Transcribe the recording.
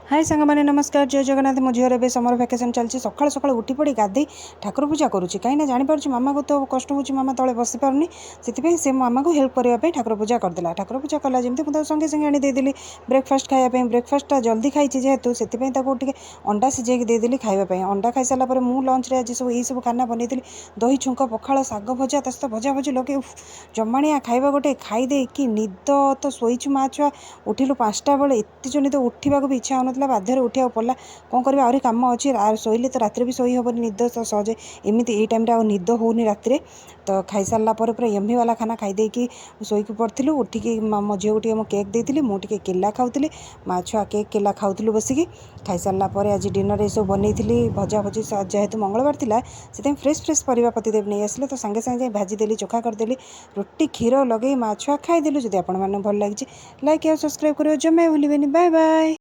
हाय सांग मैंने नमस्कार जय जगन्नाथ मो झीर ए समर भैकेसन चलती सका सका उठी पड़ी गाधे ठाकुर पूजा करुँची कहीं जापर मामा को तो कष्ट हो मामा तले बसी पारनी से मामा को हेल्प करने ठाकुर पूजा करदेला ठाकुर पूजा कला जमी मुझे संगे संगे आनीदेली ब्रेकफास्ट खायापी ब्रेकफास्टा जल्दी खाई जेहेतु से अंडा सिझे देदेली खावाई अंडा खाई सारापर मुझे लंच रे आज सब यही सब खाना बनई दही छुंक पखाड़ शाग भजा ता सहित भजा भजी लगे जमाणिया खाଇବା गोटे खाईदे कि निद तो शोचु माँ छुआ उठिलु 5टा बेले एत जो निद उठा भी इच्छा होना बाध्य उठा पड़ा कौन कर आहरी कम अच्छी शोले तो रात भी शोई हेनी निद तो सहजे एमती ये टाइम निद होनी रात तो खाई सारा पूरा यम्मी वाला खाना खाईदे शोक पड़ू उठिकी मो झील को मुझे केक देती मुझे केला खाऊली माँ छुआ केक केला खाऊलु बसिकी खाई सारापर आज डिनर ये सब बनई भजा भजी जेहेतु मंगलवार था से फ्रेश फ्रेश परिवा पतिदेव नहीं आसले तो सांगे सांगे भाजीदेली चोखा करदेली रोटी क्षीर लगे माँ छुआ खाईदेलु जदि आपन भल लगी लाइक और सब्सक्राइब करो जमा भूलें। Bye bye.